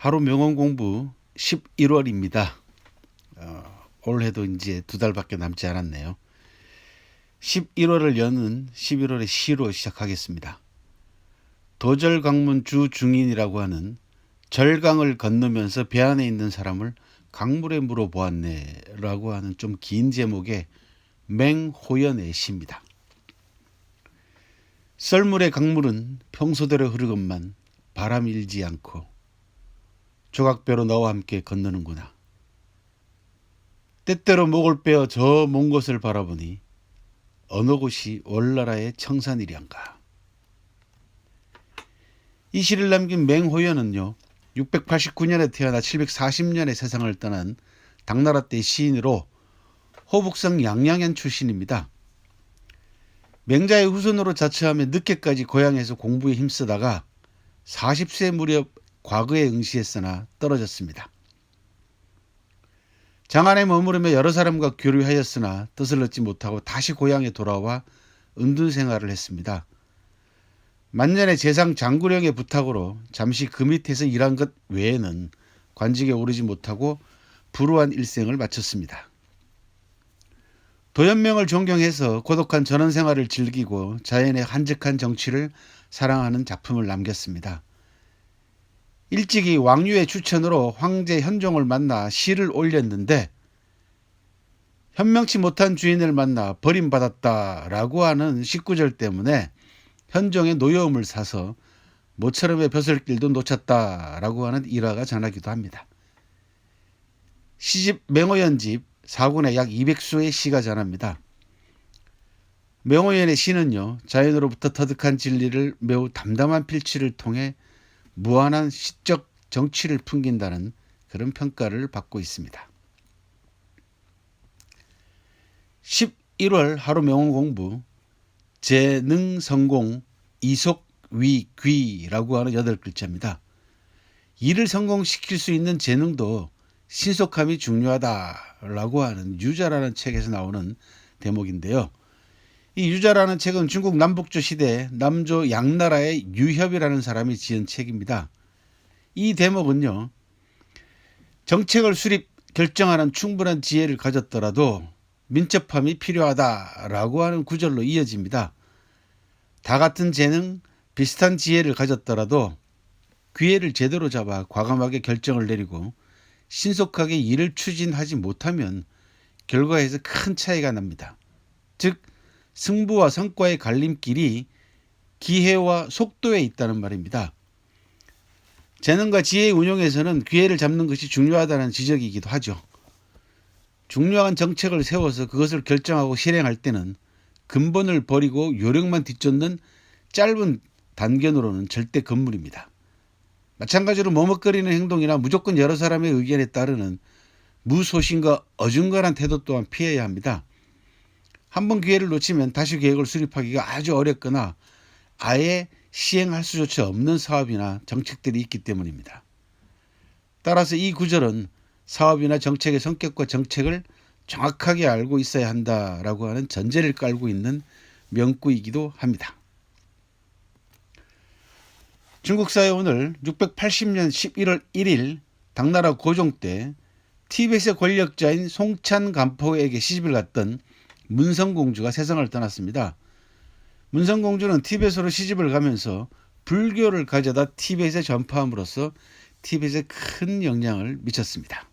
하루 명언 공부 11월입니다. 올해도 이제 2달밖에 남지 않았네요. 11월을 여는 11월의 시로 시작하겠습니다. 도절강문 주중인이라고 하는 절강을 건너면서 배 안에 있는 사람을 강물에 물어보았네 라고 하는 좀 긴 제목의 맹호연의 시입니다. 썰물의 강물은 평소대로 흐르건만 바람 일지 않고 조각배로 너와 함께 건너는구나. 때때로 목을 빼어 저 먼 곳을 바라보니 어느 곳이 월나라의 청산이련가. 이 시를 남긴 맹호연은요, 689년에 태어나 740년에 세상을 떠난 당나라 때 시인으로 호북성 양양현 출신입니다. 맹자의 후손으로 자처하며 늦게까지 고향에서 공부에 힘쓰다가 40세 무렵 과거에 응시했으나 떨어졌습니다. 장안에 머무르며 여러 사람과 교류하였으나 뜻을 얻지 못하고 다시 고향에 돌아와 은둔 생활을 했습니다. 만년의 재상 장구령의 부탁으로 잠시 그 밑에서 일한 것 외에는 관직에 오르지 못하고 불우한 일생을 마쳤습니다. 도연명을 존경해서 고독한 전원 생활을 즐기고 자연의 한적한 정취를 사랑하는 작품을 남겼습니다. 일찍이 왕유의 추천으로 황제 현종을 만나 시를 올렸는데 현명치 못한 주인을 만나 버림받았다라고 하는 19절 때문에 현종의 노여움을 사서 모처럼의 벼슬길도 놓쳤다라고 하는 일화가 전하기도 합니다. 시집 맹호연집 4군에 약 200수의 시가 전합니다. 맹호연의 시는요, 자연으로부터 터득한 진리를 매우 담담한 필치를 통해 무한한 시적 정취를 풍긴다는 그런 평가를 받고 있습니다. 11월 하루 명언 공부 재능 성공 이속 위 귀라고 하는 8글자입니다. 일을 성공시킬 수 있는 재능도 신속함이 중요하다라고 하는 유자라는 책에서 나오는 대목인데요. 이 유자라는 책은 중국 남북조 시대 남조 양나라의 유협이라는 사람이 지은 책입니다. 이 대목은요, 정책을 수립 결정하는 충분한 지혜를 가졌더라도 민첩함이 필요하다라고 하는 구절로 이어집니다. 다 같은 재능, 비슷한 지혜를 가졌더라도 기회를 제대로 잡아 과감하게 결정을 내리고 신속하게 일을 추진하지 못하면 결과에서 큰 차이가 납니다. 즉 승부와 성과의 갈림길이 기회와 속도에 있다는 말입니다. 재능과 지혜의 운용에서는 기회를 잡는 것이 중요하다는 지적이기도 하죠. 중요한 정책을 세워서 그것을 결정하고 실행할 때는 근본을 버리고 요령만 뒤쫓는 짧은 단견으로는 절대 금물입니다. 마찬가지로 머뭇거리는 행동이나 무조건 여러 사람의 의견에 따르는 무소신과 어중간한 태도 또한 피해야 합니다. 한번 기회를 놓치면 다시 계획을 수립하기가 아주 어렵거나 아예 시행할 수조차 없는 사업이나 정책들이 있기 때문입니다. 따라서 이 구절은 사업이나 정책의 성격과 정책을 정확하게 알고 있어야 한다라고 하는 전제를 깔고 있는 명구이기도 합니다. 중국사에 오늘 680년 11월 1일 당나라 고종 때 티벳의 권력자인 송찬간포에게 시집을 갔던 문성공주가 세상을 떠났습니다. 문성공주는 티벳으로 시집을 가면서 불교를 가져다 티벳에 전파함으로써 티벳에 큰 영향을 미쳤습니다.